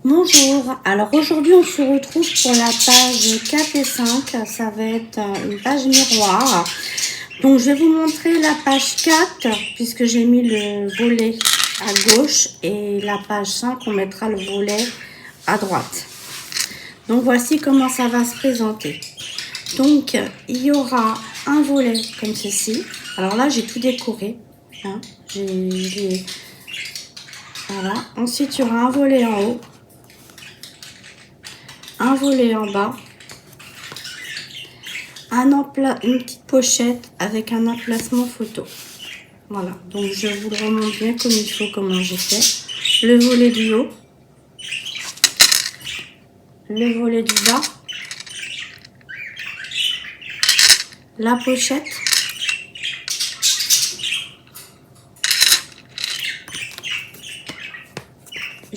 Bonjour, alors aujourd'hui on se retrouve pour la page 4 et 5, ça va être une page miroir. Donc je vais vous montrer la page 4 puisque j'ai mis le volet à gauche et la page 5 on mettra le volet à droite. Donc voici comment ça va se présenter. Donc il y aura un volet comme ceci. Alors là j'ai tout décoré, hein. Voilà. Ensuite il y aura un volet en haut, un volet en bas, une petite pochette avec un emplacement photo. Voilà, donc je vous le remonte bien comme il faut, comment j'ai fait. Le volet du haut, le volet du bas, la pochette,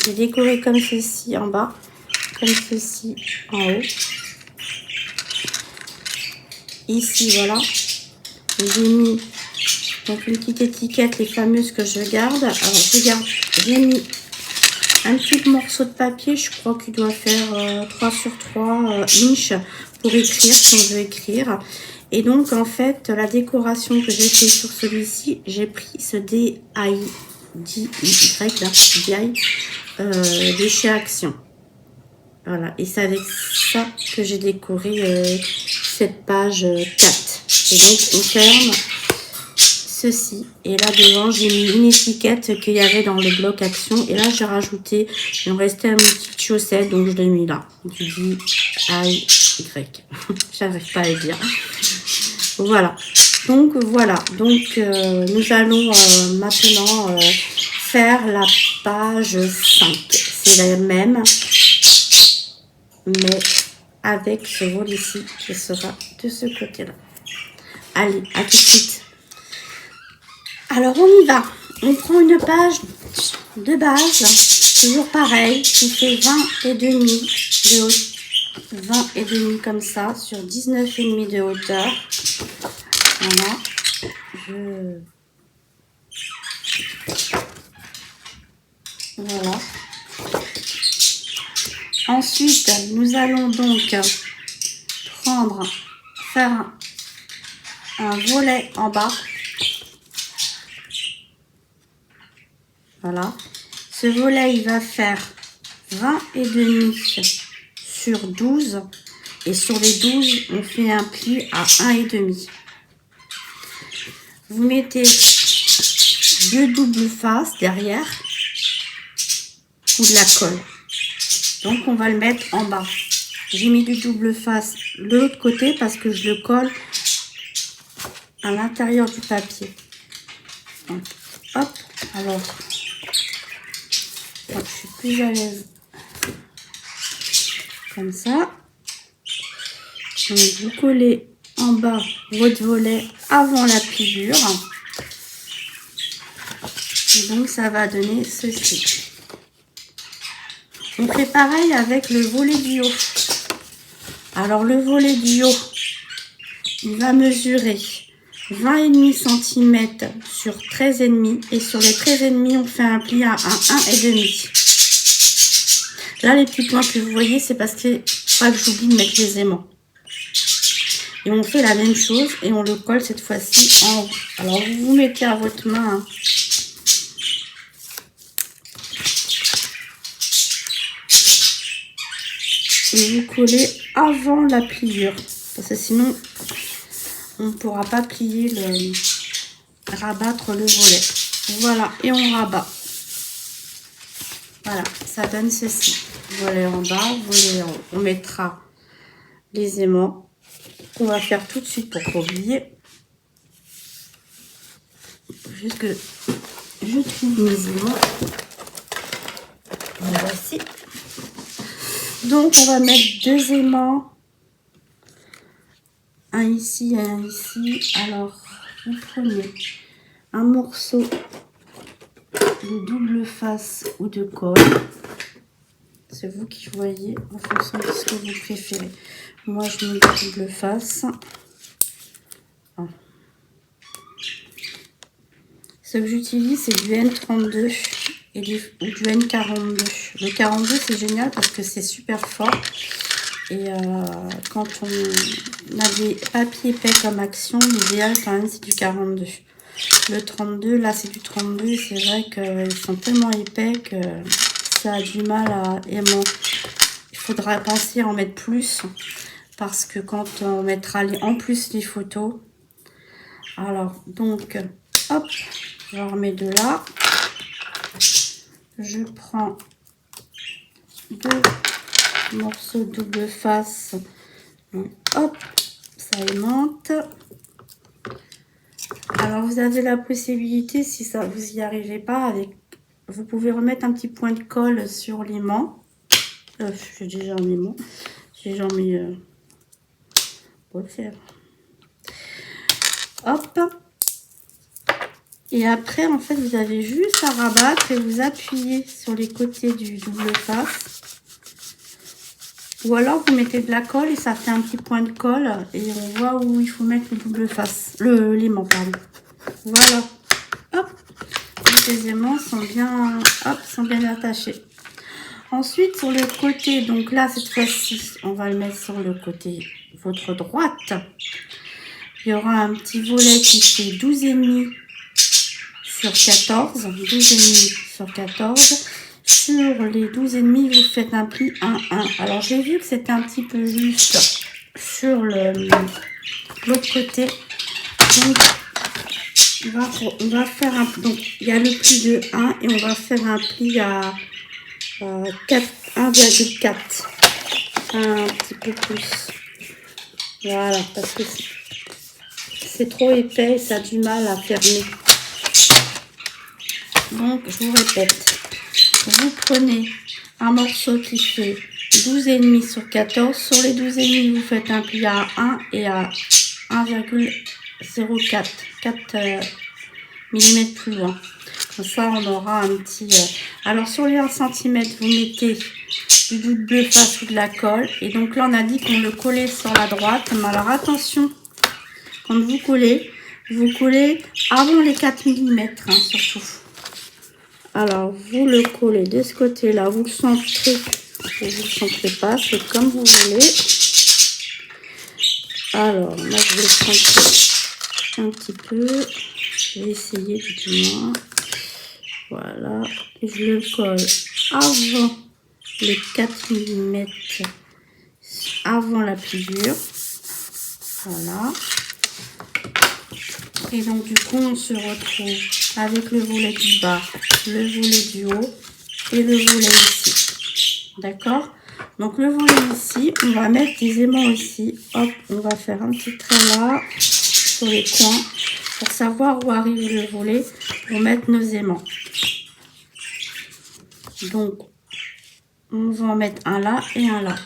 j'ai décoré comme ceci en bas, comme ceci en haut. Ici, voilà, j'ai mis donc une petite étiquette, les fameuses que je garde. Alors, j'ai mis un petit morceau de papier, je crois qu'il doit faire 3 sur 3 inches pour écrire, si on veut écrire. Et donc, en fait, la décoration que j'ai fait sur celui-ci, j'ai pris ce DI, là, de chez Action. Voilà, et c'est avec ça que j'ai décoré cette page 4. Et donc, on ferme ceci. Et là, devant, j'ai mis une étiquette qu'il y avait dans le bloc Action. Et là, j'ai rajouté, il me restait une petite chaussette, donc je l'ai mis là. Je dis I, Y. J'arrive pas à le dire. Voilà. Donc, voilà. Donc, nous allons maintenant faire la page 5. C'est la même, mais avec ce volet-ci qui sera de ce côté-là. Allez, à tout de suite. Alors, on y va. On prend une page de base, toujours pareil, qui fait 20 et demi de hauteur. 20 et demi comme ça, sur 19 et demi de hauteur. Voilà. Voilà. Ensuite, nous allons donc faire un volet en bas. Voilà. Ce volet, il va faire 20 et demi sur 12. Et sur les 12, on fait un pli à 1 et demi. Vous mettez deux doubles faces derrière ou de la colle. Donc, on va le mettre en bas. J'ai mis du double face de l'autre côté parce que je le colle à l'intérieur du papier. Donc, hop, alors, je suis plus à l'aise comme ça. Donc, vous collez en bas votre volet avant la pliure. Et donc, ça va donner ceci. On fait pareil avec le volet du haut. Alors, le volet du haut, il va mesurer 20,5 cm sur 13,5 et sur les 13,5 on fait un pli à 1,5. Là, les petits points que vous voyez, c'est parce que pas que j'oublie de mettre les aimants. Et on fait la même chose et on le colle cette fois-ci en haut. Alors, vous vous mettez à votre main. Et vous collez avant la pliure. Parce que sinon, on ne pourra pas plier rabattre le volet. Voilà, et on rabat. Voilà, ça donne ceci. Volet en bas, volet en haut. On mettra les aimants qu'on va faire tout de suite pour ne pas oublier. Juste que je trouve mes aimants. Les voici. Donc, on va mettre deux aimants. Un ici et un ici. Alors, vous prenez un morceau de double face ou de colle. C'est vous qui voyez en fonction de ce que vous préférez. Moi, je mets de double face. Ce que j'utilise, c'est du N32 ou du N42. Le 42 c'est génial parce que c'est super fort. Et quand on a des papiers épais comme Action, l'idéal quand même c'est du 42. Le 32, là c'est du 32 et c'est vrai qu'ils sont tellement épais que ça a du mal à aimer. Il faudra penser à en mettre plus parce que quand on mettra en plus les photos. Alors donc, hop, je remets de là. Je prends 2 morceaux double face. Donc, hop, ça aimante. Alors vous avez la possibilité, si ça vous y arrivez pas, vous pouvez remettre un petit point de colle sur l'aimant. J'ai déjà un aimant. J'ai déjà mis pour le faire. Hop. Et après, en fait, vous avez juste à rabattre et vous appuyez sur les côtés du double face. Ou alors, vous mettez de la colle et ça fait un petit point de colle. Et on voit où il faut mettre le double face. L'aimant, pardon. Voilà. Hop. Les aimants sont bien, sont bien attachés. Ensuite, sur le côté, donc là, cette fois-ci, on va le mettre sur le côté votre droite. Il y aura un petit volet qui fait 12,5 sur 14, 12,5 sur 14. Sur les 12,5, vous faites un pli 1,1. Alors, j'ai vu que c'était un petit peu juste sur l'autre côté. Donc, on va faire un... Donc, il y a le pli de 1 et on va faire un pli à 1,4. Un petit peu plus. Voilà, parce que c'est trop épais et ça a du mal à fermer. Donc, je vous répète, vous prenez un morceau qui fait 12,5 sur 14. Sur les 12,5, vous faites un pli à 1 et à 1,04, 4 mm plus loin. Comme ça, on aura un petit... Alors, sur les 1 cm, vous mettez du double face ou de la colle. Et donc là, on a dit qu'on le collait sur la droite. Mais alors, attention, quand vous collez avant les 4 mm, hein, surtout. Alors, vous le collez de ce côté-là, vous le centrez ou vous le centrez pas, c'est comme vous voulez. Alors, là, je vais le centrer un petit peu. Je vais essayer du moins. Voilà. Et je le colle avant les 4 mm, avant la pliure. Voilà. Et donc, du coup, on se retrouve avec le volet du bas, le volet du haut et le volet ici. D'accord? Donc, le volet ici, on va mettre des aimants aussi. Hop, on va faire un petit trait là, sur les coins, pour savoir où arrive le volet, pour mettre nos aimants. Donc, on va en mettre un là et un là.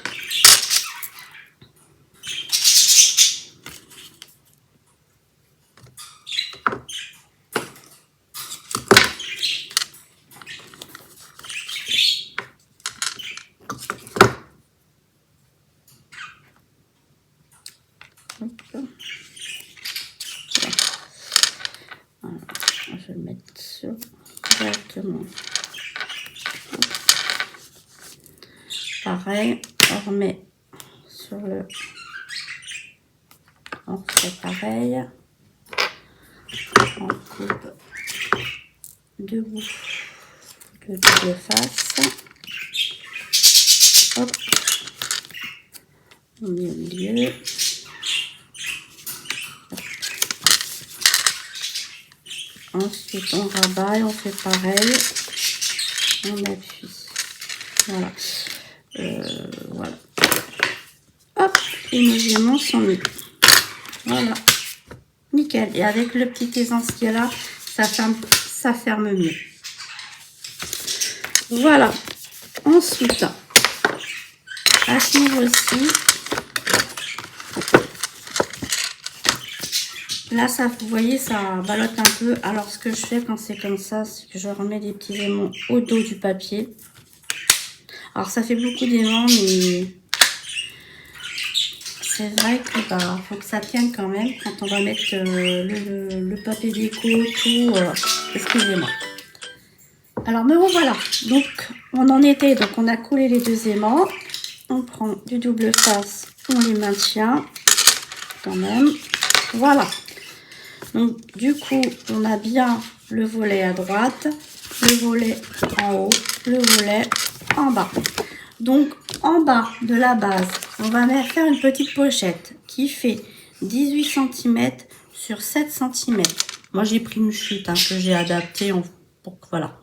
Voilà. Je vais le mettre sur directement. Pareil, on remet sur le... On fait pareil. On coupe deux bouts de double face. Hop. On met au milieu. Ensuite, on rabat et on fait pareil. On appuie. Voilà. Voilà. Hop. Et nos aimants sont mis. Voilà. Nickel. Et avec le petit aisance qui est là, ça ferme mieux. Voilà. Ensuite, à ce niveau-ci, là, ça, vous voyez, ça ballotte un peu. Alors, ce que je fais quand c'est comme ça, c'est que je remets des petits aimants au dos du papier. Alors, ça fait beaucoup d'aimants, mais c'est vrai qu'il faut que ça tienne quand même quand on va mettre le papier déco, tout. Excusez-moi. Alors me revoilà. Donc on en était, donc on a collé les deux aimants. On prend du double face, on les maintient quand même. Voilà. Donc du coup, on a bien le volet à droite, le volet en haut, le volet en bas. Donc en bas de la base, on va faire une petite pochette qui fait 18 cm sur 7 cm. Moi j'ai pris une chute que j'ai adaptée pour que voilà.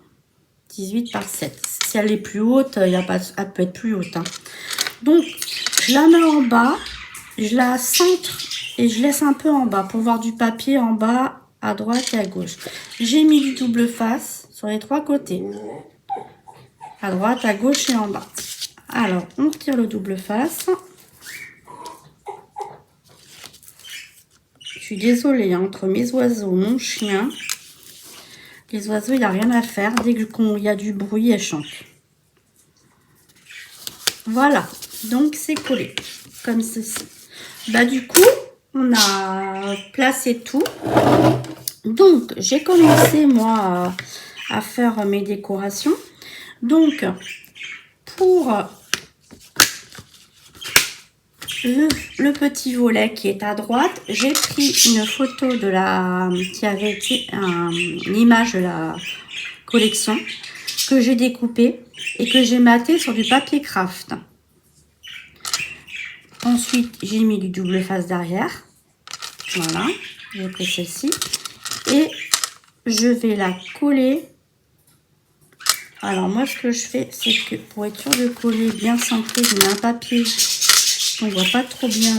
18 par 7. Si elle est plus haute, elle peut être plus haute. Donc, je la mets en bas, je la centre et je laisse un peu en bas pour voir du papier en bas, à droite et à gauche. J'ai mis du double face sur les trois côtés. À droite, à gauche et en bas. Alors, on retire le double face. Je suis désolée, entre mes oiseaux, mon chien... Les oiseaux, il n'y a rien à faire. Dès qu'il y a du bruit, elles chantent. Voilà. Donc, c'est collé. Comme ceci. Bah, du coup, on a placé tout. Donc, j'ai commencé, moi, à faire mes décorations. Donc, pour le petit volet qui est à droite, j'ai pris une photo de qui avait été une image de la collection que j'ai découpée et que j'ai maté sur du papier craft. Ensuite, j'ai mis du double face derrière. Voilà, j'ai pris celle-ci et je vais la coller. Alors moi, ce que je fais, c'est que pour être sûr de coller bien centré, je mets un papier. On voit pas trop bien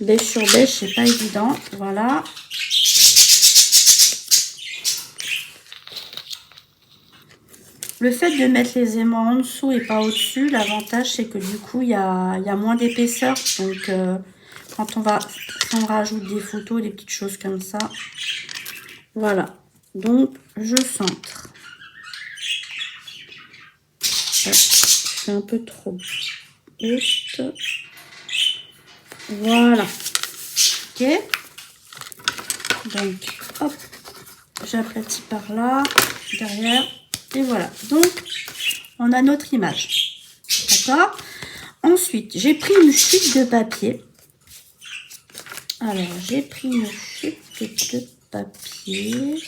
le beige sur beige, c'est pas évident. Voilà. Le fait de mettre les aimants en dessous et pas au-dessus, l'avantage c'est que du coup il y a moins d'épaisseur. Donc quand on rajoute des photos, des petites choses comme ça. Voilà. Donc je centre. C'est un peu trop haute. Voilà. Ok. Donc, hop, j'aplatis par là, derrière, et voilà. Donc, on a notre image. D'accord? Ensuite, j'ai pris une chute de papier. Alors, j'ai pris une chute de papier.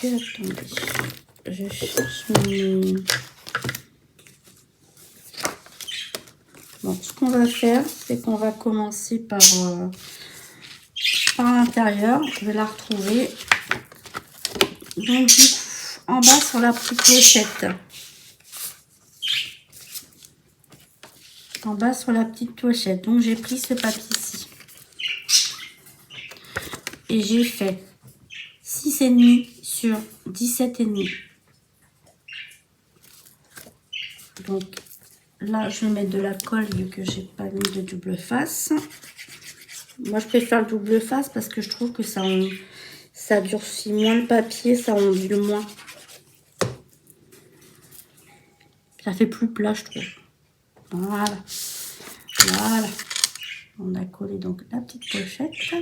Attendez, je cherche mon... Bon, ce qu'on va faire, c'est qu'on va commencer par l'intérieur. Je vais la retrouver. Donc, du coup, en bas sur la petite pochette. En bas sur la petite pochette. Donc, j'ai pris ce papier-ci. Et j'ai fait 6,5 sur 17,5. Donc, là, je vais mettre de la colle vu que j'ai pas mis de double face. Moi, je préfère le double face parce que je trouve que ça durcit moins le papier, ça ondule moins. Ça fait plus plat, je trouve. Voilà. Voilà. On a collé donc la petite pochette.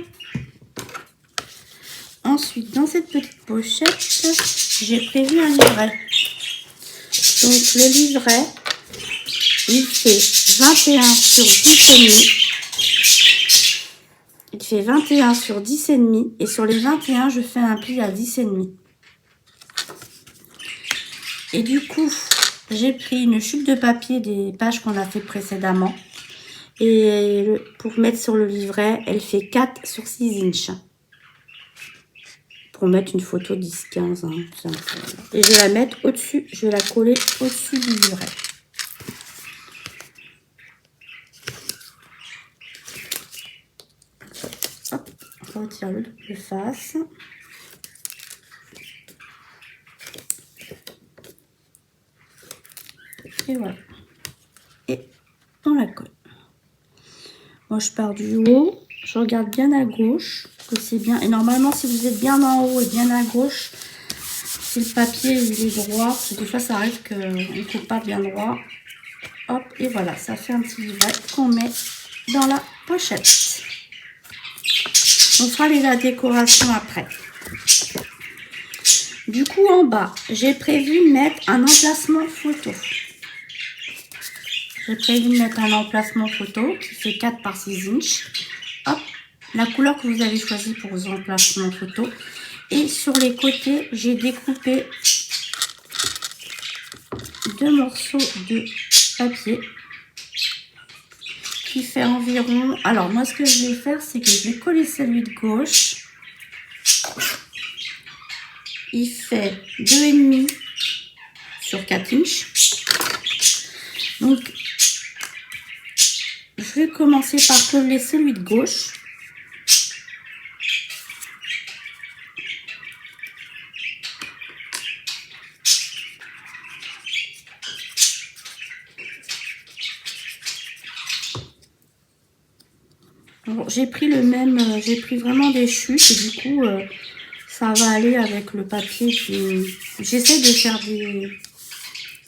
Ensuite, dans cette petite pochette, j'ai prévu un livret. Donc, le livret, il fait 21 sur 10,5. Il fait 21 sur 10,5. Et sur les 21, je fais un pli à 10,5. Et du coup, j'ai pris une chute de papier des pages qu'on a fait précédemment. Et pour mettre sur le livret, elle fait 4 sur 6 inches. Pour mettre une photo 10-15. Et je vais la mettre au-dessus, je vais la coller au-dessus du livret. Hop, on retire le face. Et voilà. Et on la colle. Moi, je pars du haut. Je regarde bien à gauche, que c'est bien. Et normalement, si vous êtes bien en haut et bien à gauche, si le papier il est droit, parce que des fois, ça arrive qu'on ne coupe pas bien droit. Hop, et voilà, ça fait un petit livret qu'on met dans la pochette. On fera la décoration après. Du coup, en bas, j'ai prévu de mettre un emplacement photo. J'ai prévu de mettre un emplacement photo qui fait 4 par 6 inches. Hop, la couleur que vous avez choisie pour vos emplacements photo. Et sur les côtés, j'ai découpé 2 morceaux de papier qui fait environ... Alors, moi, ce que je vais faire, c'est que je vais coller celui de gauche. Il fait 2,5 sur 4 inches. Donc, je vais commencer par coller celui de gauche. Bon, j'ai pris le même, j'ai pris vraiment des chutes et du coup, ça va aller avec le papier. J'essaie de faire des...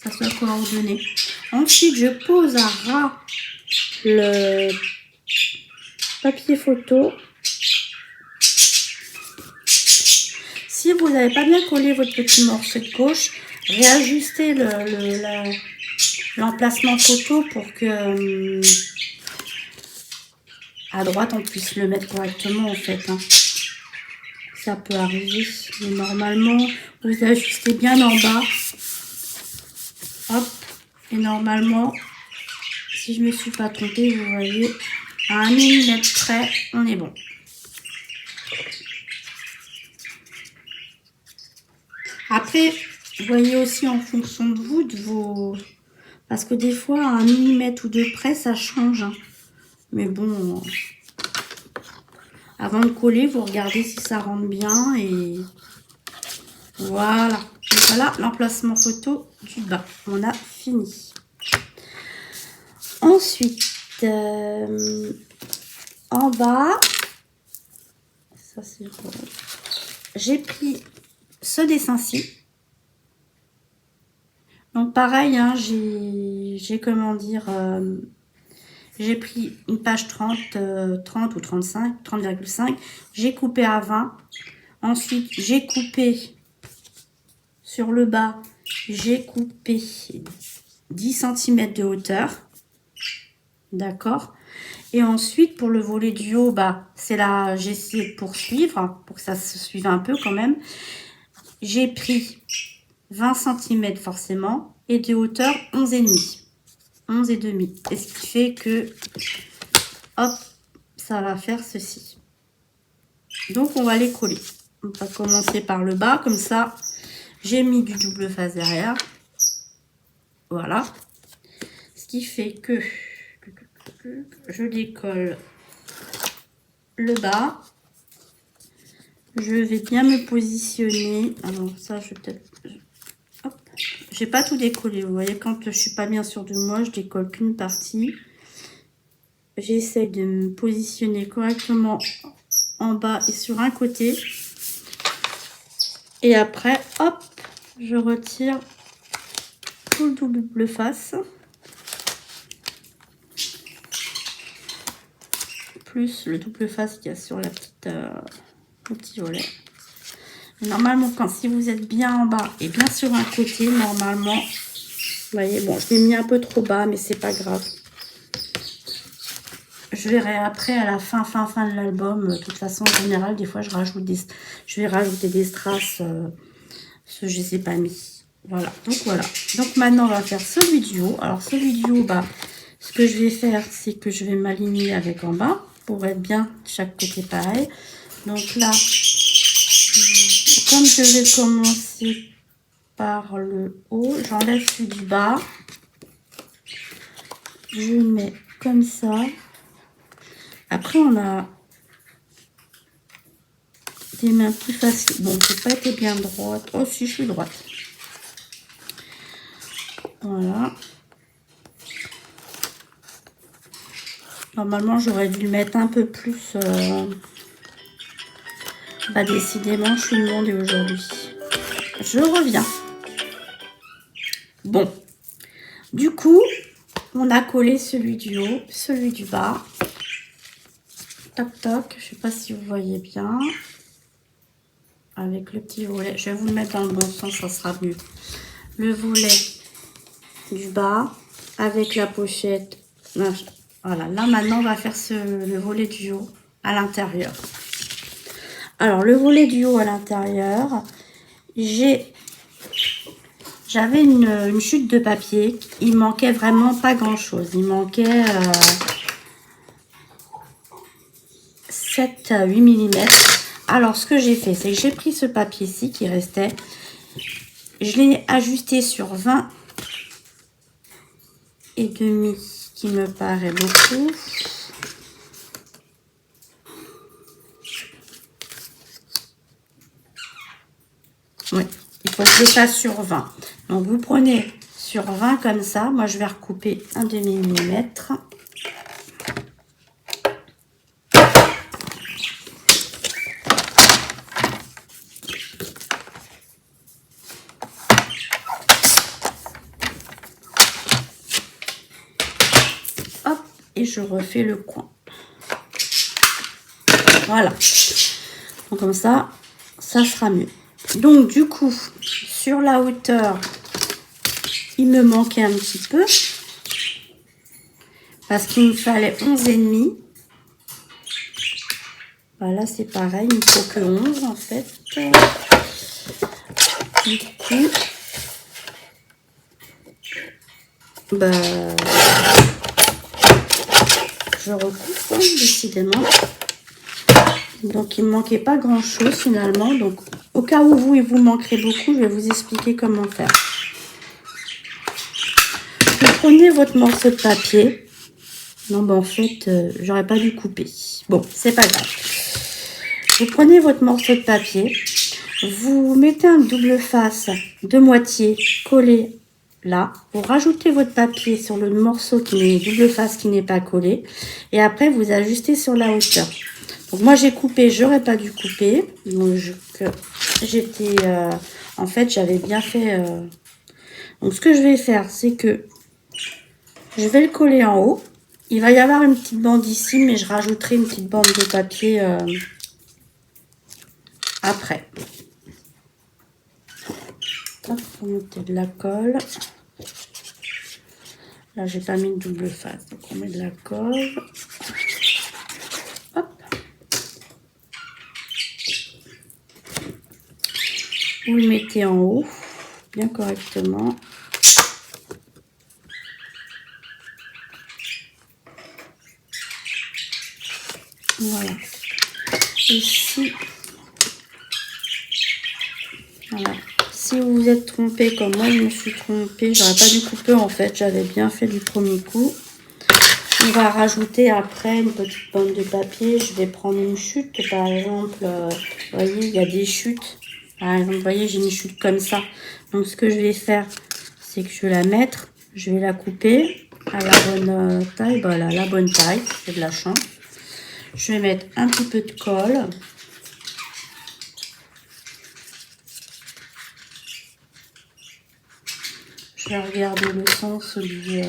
ça soit coordonné. Ensuite, je pose à ras le papier photo. Si vous n'avez pas bien collé votre petit morceau de gauche, réajustez l'emplacement photo pour que à droite on puisse le mettre correctement en fait. Hein. Ça peut arriver, mais normalement vous ajustez bien en bas. Hop, et normalement, si je ne me suis pas trompée, vous voyez, à 1 mm près, on est bon. Après, vous voyez aussi en fonction de vous, de vos... Parce que des fois, à 1 mm ou 2 près, ça change. Hein. Mais bon, avant de coller, vous regardez si ça rentre bien et voilà. Et voilà l'emplacement photo du bas. On a fini. Ensuite, en bas, ça c'est bon. J'ai pris ce dessin-ci. Donc pareil, hein, j'ai comment dire, j'ai pris une page 30 ou 35, 30,5. J'ai coupé à 20. Ensuite, j'ai coupé sur le bas, j'ai coupé 10 cm de hauteur. D'accord. Et ensuite, pour le volet du haut, bah, c'est là, j'ai essayé de poursuivre, pour que ça se suive un peu quand même. J'ai pris 20 cm forcément, et de hauteur 11,5. 11,5. Et ce qui fait que, hop, ça va faire ceci. Donc, on va les coller. On va commencer par le bas, comme ça, j'ai mis du double face derrière. Voilà. Ce qui fait que je décolle le bas. Je vais bien me positionner. Alors ça, je vais peut-être... Hop. J'ai pas tout décollé. Vous voyez, quand je suis pas bien sûre de moi, je décolle qu'une partie. J'essaie de me positionner correctement en bas et sur un côté. Et après, hop, je retire tout le double face. Plus le double face qu'il y a sur la petite, le petit volet. Et normalement, si vous êtes bien en bas et bien sur un côté, normalement, vous voyez, bon, je l'ai mis un peu trop bas, mais c'est pas grave. Je verrai après à la fin de l'album. De toute façon, en général, des fois, je vais rajouter des strass, ce que je les ai pas mis. Voilà. Donc maintenant, on va faire celui du haut. Alors celui du haut, bah, ce que je vais faire, c'est que je vais m'aligner avec en bas pour être bien chaque côté pareil. Donc là, comme je vais commencer par le haut, j'enlève celui du bas. Je mets comme ça. Après, on a des mains plus faciles. Bon, j'ai pas été bien droite. Oh, si, je suis droite. Voilà. Normalement, j'aurais dû mettre un peu plus. Bah, décidément, je suis demandée aujourd'hui. Je reviens. Bon. Du coup, on a collé celui du haut, celui du bas. Toc toc, je sais pas si vous voyez bien. Avec le petit volet, je vais vous le mettre dans le bon sens, ça sera mieux. Le volet du bas avec la pochette. Voilà, là maintenant on va faire le volet du haut à l'intérieur. Alors le volet du haut à l'intérieur, j'avais une chute de papier. Il manquait vraiment pas grand chose. Il manquait 7 à 8 mm. Alors ce que j'ai fait, c'est que j'ai pris ce papier-ci qui restait. Je l'ai ajusté sur 20 et demi, qui me paraît beaucoup. Oui, il faut que je le fasse sur 20. Donc vous prenez sur 20 comme ça. Moi je vais recouper un demi-millimètre. Hop, et je refais le coin. Voilà. Donc comme ça sera mieux. Donc du coup, sur la hauteur, il me manquait un petit peu. Parce qu'il me fallait 11,5. Voilà, c'est pareil, il ne faut que 11 en fait. Du coup, bah, je recoupe, hein, décidément. Donc, il ne me manquait pas grand-chose finalement. Donc, au cas où il vous manquerait beaucoup, je vais vous expliquer comment faire. Vous prenez votre morceau de papier. Non, bah en fait, j'aurais pas dû couper. Bon, c'est pas grave. Vous prenez votre morceau de papier. Vous mettez un double face de moitié collé là. Vous rajoutez votre papier sur le morceau qui est double face qui n'est pas collé. Et après, vous ajustez sur la hauteur. Donc moi j'ai coupé, j'aurais pas dû couper. Donc j'étais en fait j'avais bien fait. Donc ce que je vais faire, c'est que je vais le coller en haut. Il va y avoir une petite bande ici, mais je rajouterai une petite bande de papier après. Hop, pour monter de la colle. Là j'ai pas mis de double face, donc on met de la colle. Hop. Vous le mettez en haut, bien correctement. Voilà. Ici, voilà. Si vous vous êtes trompé comme moi, je me suis trompée. J'aurais pas dû couper en fait. J'avais bien fait du premier coup. On va rajouter après une petite bande de papier. Je vais prendre une chute, par exemple. Vous voyez, il y a des chutes. Par exemple, vous voyez, j'ai une chute comme ça. Donc, ce que je vais faire, c'est que je vais la mettre. Je vais la couper à la bonne taille. Voilà, la bonne taille. J'ai de la chance. Je vais mettre un petit peu de colle. Je vais regarder le sens du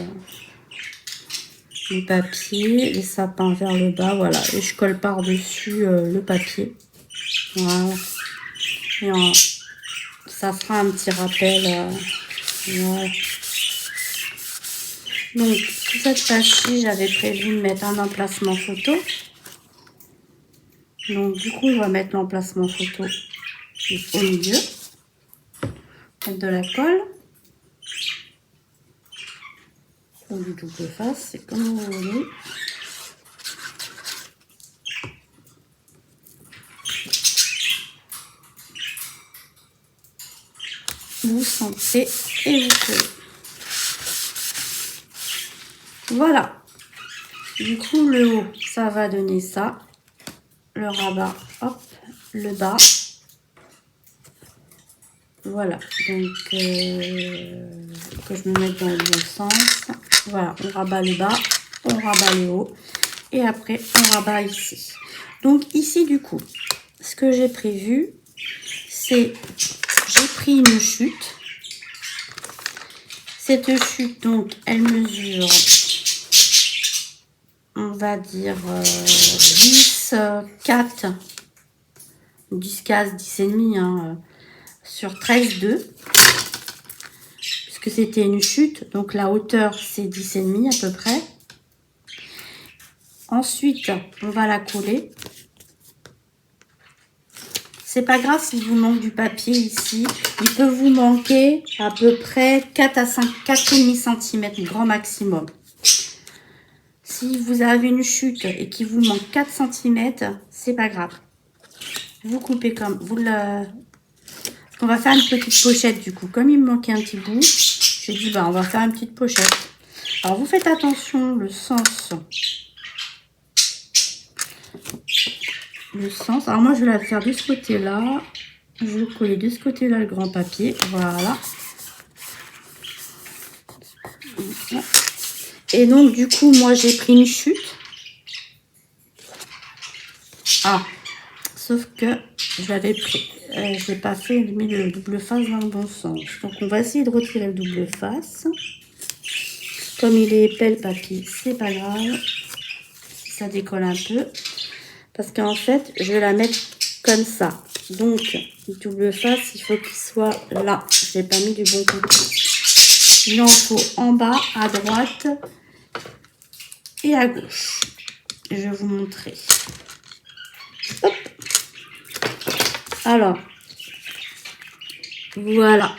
papier, les sapins vers le bas, voilà. Et je colle par-dessus le papier. Voilà. Et ça fera un petit rappel. Voilà. Donc, sur cette page-ci, j'avais prévu de mettre un emplacement photo. Donc, du coup, on va mettre l'emplacement photo au milieu. Mettre de la colle. Ou du double face, c'est comme vous voulez. Vous centrez et vous collez. Voilà. Du coup, le haut, ça va donner ça. Le rabat, hop, le bas. Voilà. Donc, que je me mette dans le bon sens. Voilà, on rabat le bas, on rabat le haut. Et après, on rabat ici. Donc, ici, du coup, ce que j'ai prévu, c'est... J'ai pris une chute. Cette chute, donc, elle mesure on va dire 10, 4, 10 cases, 10,5 hein, sur 13,2. Puisque c'était une chute, donc la hauteur c'est 10,5 à peu près. Ensuite, on va la coller. C'est pas grave s'il vous manque du papier ici. Il peut vous manquer à peu près 4 à 5, 4,5 cm grand maximum. Si vous avez une chute et qu'il vous manque 4 cm, c'est pas grave. Vous coupez comme vous le. On va faire une petite pochette du coup. Comme il me manquait un petit bout, j'ai dit bah on va faire une petite pochette. Alors vous faites attention le sens. Alors moi je vais la faire de ce côté là, je vais coller de ce côté là le grand papier, voilà. Et donc du coup moi j'ai pris une chute. Ah, sauf que je l'avais pris, je l'ai pas fait, mis le double face dans le bon sens. Donc on va essayer de retirer le double face. Comme il est épais le papier, c'est pas grave, ça décolle un peu. Parce qu'en fait, je vais la mettre comme ça. Donc, le double face, il faut qu'il soit là. Je n'ai pas mis du bon côté. Il en faut en bas, à droite et à gauche. Je vais vous montrer. Hop. Alors, voilà.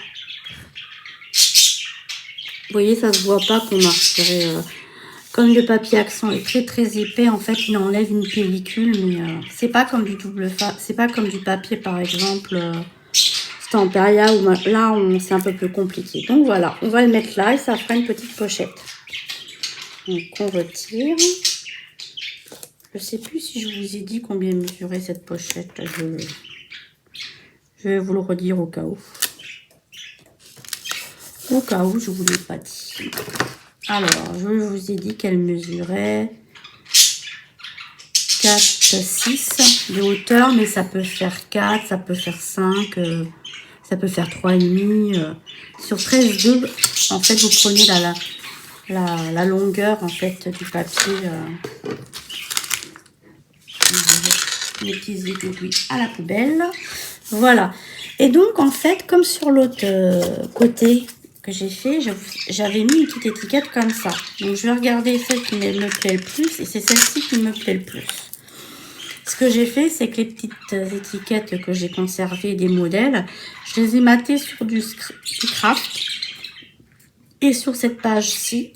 Vous voyez, ça se voit pas qu'on a retiré... Comme le papier accent est très très épais, en fait, il enlève une pellicule, mais c'est pas comme du double face, c'est pas comme du papier par exemple Stamperia où là c'est un peu plus compliqué. Donc voilà, on va le mettre là et ça fera une petite pochette. Donc on retire. Je sais plus si je vous ai dit combien mesurait cette pochette. Je vais vous le redire au cas où. Au cas où je vous l'ai pas dit. Alors, je vous ai dit qu'elle mesurait 4, 6 de hauteur, mais ça peut faire 4, ça peut faire 5, ça peut faire 3,5. Sur 13,2, en fait, vous prenez la longueur en fait du papier. Les petits aiguilles à la poubelle. Voilà. Et donc, en fait, comme sur l'autre côté que j'ai fait, j'avais mis une petite étiquette comme ça. Donc je vais regarder celle qui me plaît le plus et c'est celle-ci qui me plaît le plus. Ce que j'ai fait, c'est que les petites étiquettes que j'ai conservées des modèles, je les ai matées sur du craft. Et sur cette page-ci,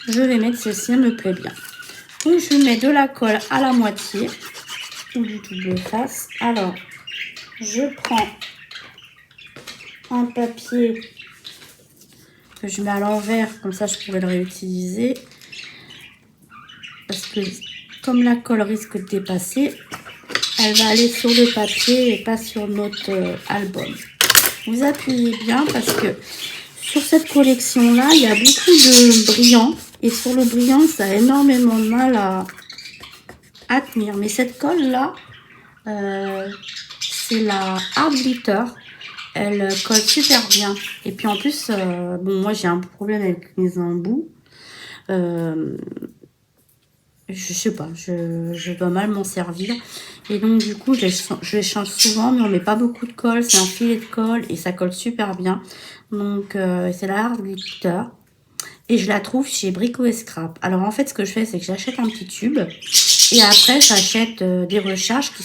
je vais mettre celle-ci, elle me plaît bien. Donc je mets de la colle à la moitié ou du double face. Alors, je prends un papier que je mets à l'envers, comme ça je pourrais le réutiliser. Parce que comme la colle risque de dépasser, elle va aller sur le papier et pas sur notre album. Vous appuyez bien parce que sur cette collection-là, il y a beaucoup de brillant. Et sur le brillant, ça a énormément de mal à tenir. Mais cette colle-là, c'est la Hard Glitter. Elle colle super bien. Et puis en plus, bon, moi j'ai un problème avec mes embouts. Je sais pas, je dois mal m'en servir. Et donc du coup, je les change souvent, mais on met pas beaucoup de colle. C'est un filet de colle et ça colle super bien. Donc c'est la Hard Glitter. Et je la trouve chez Brico et Scrap. Alors en fait, ce que je fais, c'est que j'achète un petit tube. Et après, j'achète des recharges qui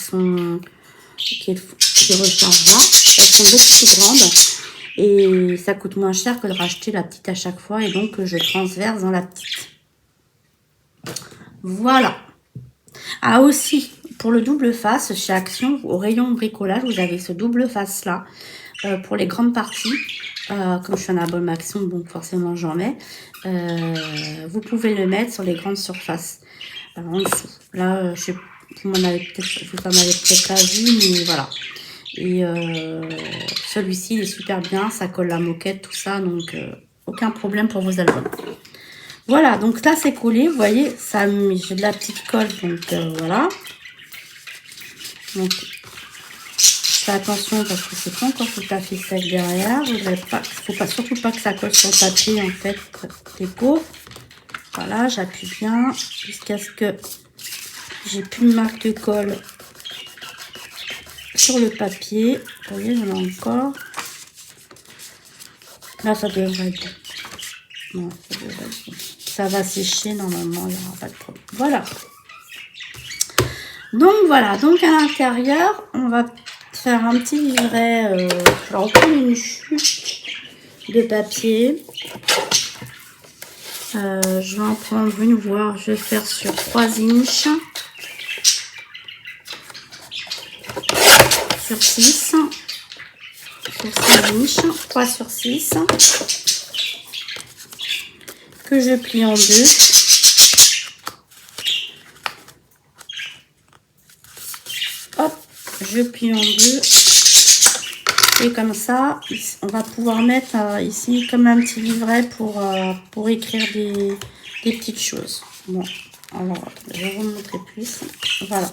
rechargent là. Elles sont beaucoup plus grandes. Et ça coûte moins cher que de racheter la petite à chaque fois. Et donc, je transverse dans la petite. Voilà. Ah aussi, pour le double face, chez Action, au rayon bricolage, vous avez ce double face là. Pour les grandes parties. Comme je suis en album Action, donc forcément j'en mets. Vous pouvez le mettre sur les grandes surfaces. En dessous. Là, je sais, vous m'avez peut-être pas vu, mais voilà. Et celui-ci, il est super bien. Ça colle la moquette, tout ça. Donc, aucun problème pour vos albums. Voilà, donc là, c'est collé. Vous voyez, ça j'ai de la petite colle. Donc, voilà. Donc, fais attention parce que c'est pas encore tout à fait sec derrière. Il ne faut surtout pas que ça colle sur le papier, en fait. Déco. Voilà, j'appuie bien jusqu'à ce que j'ai plus de marque de colle sur le papier. Vous voyez, j'en ai encore. Là, ça devrait être bon. Non, ça devrait être bon. Ça va sécher normalement, il n'y aura pas de problème. Voilà. Donc voilà, donc à l'intérieur, on va faire un petit livret. Je vais reprendre une chute de papier. Je vais en prendre une, voire je vais faire sur 3 inches. Sur 6. Sur 6 inches. 3 sur 6. Que je plie en deux. Hop, je plie en deux. Et comme ça, on va pouvoir mettre ici comme un petit livret pour écrire des petites choses. Bon, alors, je vais vous montrer plus. Voilà.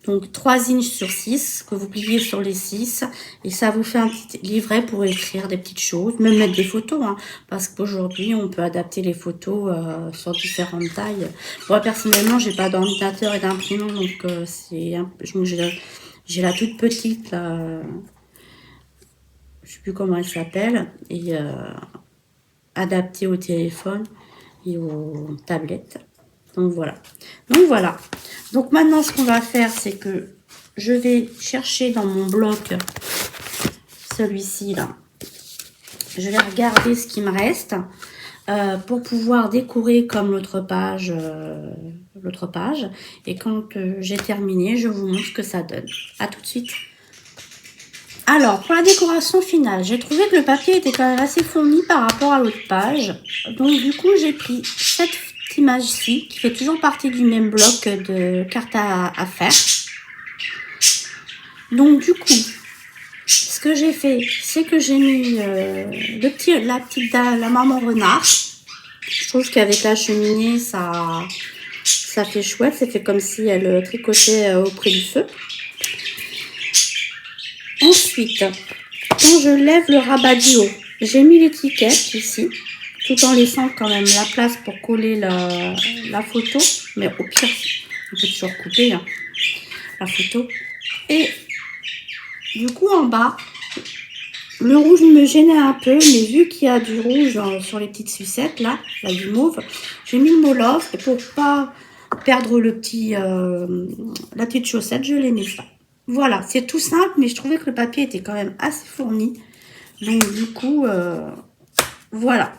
Donc, 3 inches sur 6, que vous pliez sur les 6. Et ça vous fait un petit livret pour écrire des petites choses. Même mettre des photos, hein, parce qu'aujourd'hui, on peut adapter les photos sur différentes tailles. Moi, personnellement, j'ai pas d'ordinateur et d'imprimant, donc j'ai la toute petite, là. Je sais plus comment elle s'appelle. Et adaptée au téléphone et aux tablettes. Donc voilà. Donc maintenant, ce qu'on va faire, c'est que je vais chercher dans mon bloc, celui-ci là. Je vais regarder ce qui me reste pour pouvoir décorer comme l'autre page. Et quand j'ai terminé, je vous montre ce que ça donne. À tout de suite. Alors, pour la décoration finale, j'ai trouvé que le papier était quand même assez fourni par rapport à l'autre page. Donc du coup, j'ai pris cette image-ci, qui fait toujours partie du même bloc de carte à faire. Donc du coup, ce que j'ai fait, c'est que j'ai mis la maman renard. Je trouve qu'avec la cheminée, ça fait chouette. Ça fait comme si elle tricotait auprès du feu. Ensuite, quand je lève le rabat du haut, j'ai mis l'étiquette ici, tout en laissant quand même la place pour coller la photo. Mais au pire, on peut toujours couper la photo. Et du coup, en bas, le rouge me gênait un peu, mais vu qu'il y a du rouge sur les petites sucettes, là du mauve, j'ai mis le mot love. Et pour pas perdre la petite chaussette, je l'ai mis ça. Voilà, c'est tout simple, mais je trouvais que le papier était quand même assez fourni. Donc du coup, voilà.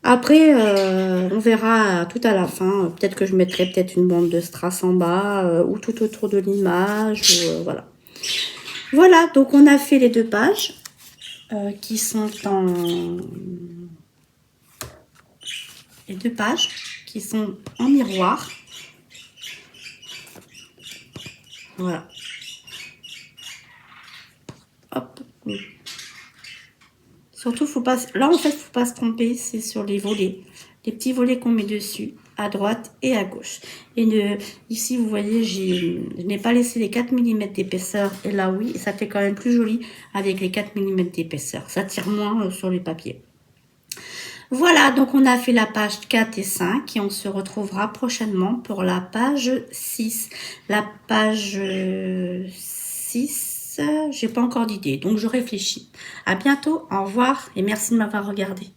Après, on verra tout à la fin. Peut-être que je mettrai peut-être une bande de strass en bas ou tout autour de l'image. Voilà. Voilà, donc on a fait les 2 pages qui sont en miroir. Voilà. Hop. Surtout, là en fait, faut pas se tromper, c'est sur les volets. Les petits volets qu'on met dessus, à droite et à gauche. Et ici, vous voyez, je n'ai pas laissé les 4 mm d'épaisseur. Et là, oui, et ça fait quand même plus joli avec les 4 mm d'épaisseur. Ça tire moins sur les papiers. Voilà, donc on a fait la page 4 et 5 et on se retrouvera prochainement pour la page 6. La page 6, j'ai pas encore d'idée, donc je réfléchis. À bientôt, au revoir et merci de m'avoir regardé.